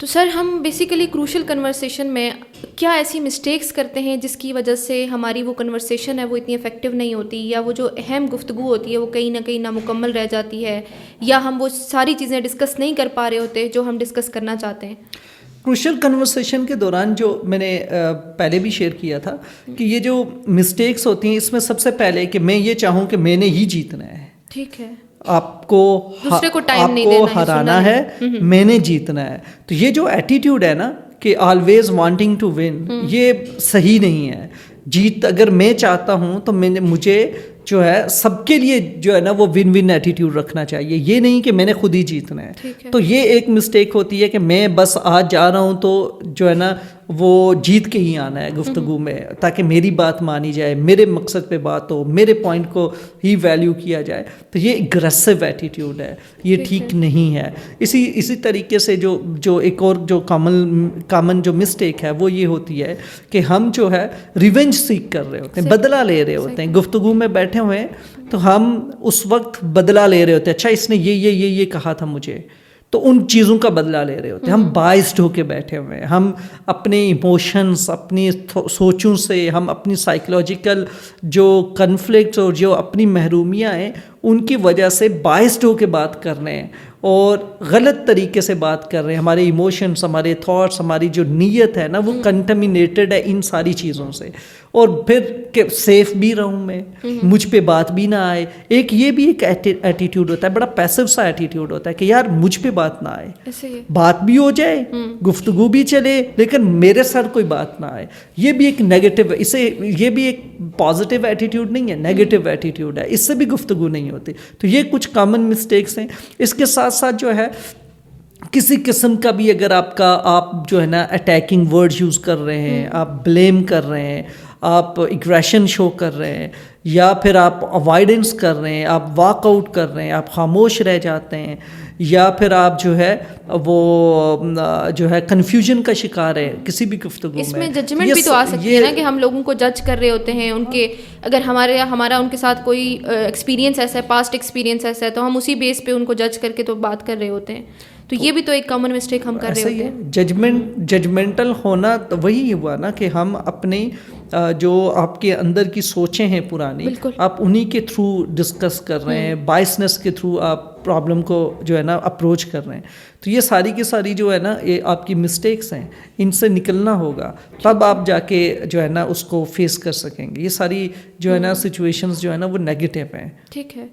تو سر ہم basically crucial conversation میں کیا ایسی مسٹیکس کرتے ہیں جس کی وجہ سے ہماری وہ کنورسیشن ہے وہ اتنی افیکٹو نہیں ہوتی، یا وہ جو اہم گفتگو ہوتی ہے وہ کہیں نہ کہیں نامکمل رہ جاتی ہے، یا ہم وہ ساری چیزیں ڈسکس نہیں کر پا رہے ہوتے جو ہم ڈسکس کرنا چاہتے ہیں؟ کروشل کنورسیشن کے دوران جو میں نے پہلے بھی شیئر کیا تھا کہ یہ جو مسٹیکس ہوتی ہیں اس میں سب سے پہلے کہ میں یہ چاہوں کہ میں نے ہی جیتنا ہے، ٹھیک ہے، آپ کو ہرانا ہے، میں نے جیتنا ہے. تو یہ جو ایٹیٹیوڈ ہے نا کہ آلویز وانٹنگ ٹو ون، یہ صحیح نہیں ہے. جیت اگر میں چاہتا ہوں تو مجھے جو ہے سب کے لیے جو ہے نا وہ ون ون ایٹیٹیوڈ رکھنا چاہیے، یہ نہیں کہ میں نے خود ہی جیتنا ہے. تو یہ ایک مسٹیک ہوتی ہے کہ میں بس آج جا رہا ہوں تو جو ہے نا وہ جیت کے ہی آنا ہے گفتگو میں، تاکہ میری بات مانی جائے، میرے مقصد پہ بات ہو، میرے پوائنٹ کو ہی ویلیو کیا جائے. تو یہ اگریسو ایٹیٹیوڈ ہے، یہ ٹھیک نہیں ہے. اسی طریقے سے جو ایک اور جو کامن جو مسٹیک ہے وہ یہ ہوتی ہے کہ ہم جو ہے ریونج سیک کر رہے ہوتے ہیں، بدلہ لے رہے ہوتے ہیں. گفتگو میں بیٹھے ہوئے ہیں تو ہم اس وقت بدلہ لے رہے ہوتے ہیں، اچھا اس نے یہ کہا تھا مجھے، تو ان چیزوں کا بدلہ لے رہے ہوتے ہیں. ہم بائسڈ ہو کے بیٹھے ہوئے ہیں، ہم اپنے ایموشنس، اپنی سوچوں سے، ہم اپنی سائیکولوجیکل جو کنفلکٹس اور جو اپنی محرومیاں ہیں ان کی وجہ سے بائسڈ ہو کے بات کر رہے ہیں اور غلط طریقے سے بات کر رہے ہیں. ہمارے ایموشنس، ہمارے تھاٹس، ہماری جو نیت ہے نا وہ کنٹامینیٹڈ ہے ان ساری چیزوں سے. اور پھر کہ سیف بھی رہوں میں، مجھ پہ بات بھی نہ آئے. یہ بھی ایک ایٹیٹیوڈ ہوتا ہے، بڑا پیسو سا ایٹیٹیوڈ ہوتا ہے کہ یار مجھ پہ بات نہ آئے، بات بھی ہو جائے، گفتگو بھی چلے، لیکن میرے سر کوئی بات نہ آئے. یہ بھی ایک نیگیٹو، یہ بھی ایک پازیٹیو ایٹیٹیوڈ نہیں ہے، نیگیٹو ایٹیٹیوڈ ہے، اس سے بھی گفتگو نہیں ہوتی. تو یہ کچھ کامن مسٹیکس ہیں. اس کے ساتھ ساتھ جو ہے کسی قسم کا بھی اگر آپ جو ہے نا اٹیکنگ ورڈ یوز کر رہے ہیں، آپ بلیم کر رہے ہیں، آپ ایگریشن شو کر رہے ہیں، یا پھر آپ اوائڈنس کر رہے ہیں، آپ واک آؤٹ کر رہے ہیں، آپ خاموش رہ جاتے ہیں، یا پھر آپ جو ہے وہ جو ہے کنفیوژن کا شکار ہے کسی بھی گفتگو میں. اس میں ججمنٹ بھی تو آ سکتی ہے نا کہ ہم لوگوں کو جج کر رہے ہوتے ہیں ان کے، اگر ہمارا ان کے ساتھ کوئی ایکسپیرینس ایسا ہے، پاسٹ ایکسپیرینس ایسا ہے، تو ہم اسی بیس پہ ان کو جج کر کے تو بات کر رہے ہوتے ہیں. تو یہ بھی تو ایک کامن مسٹیک ہم کر رہے ہوتے ہیں. ججمنٹل ہونا تو وہی ہوا نا کہ ہم اپنی جو آپ کے اندر کی سوچیں ہیں پرانی، آپ انہی کے تھرو ڈسکس کر رہے ہیں، بائسنس کے تھرو آپ پرابلم کو جو ہے نا اپروچ کر رہے ہیں. تو یہ ساری کی ساری جو ہے نا یہ آپ کی مسٹیکس ہیں، ان سے نکلنا ہوگا، تب آپ جا کے جو ہے نا اس کو فیس کر سکیں گے. یہ ساری جو ہے نا سچویشنز جو ہے نا وہ نیگیٹو ہیں. ٹھیک ہے.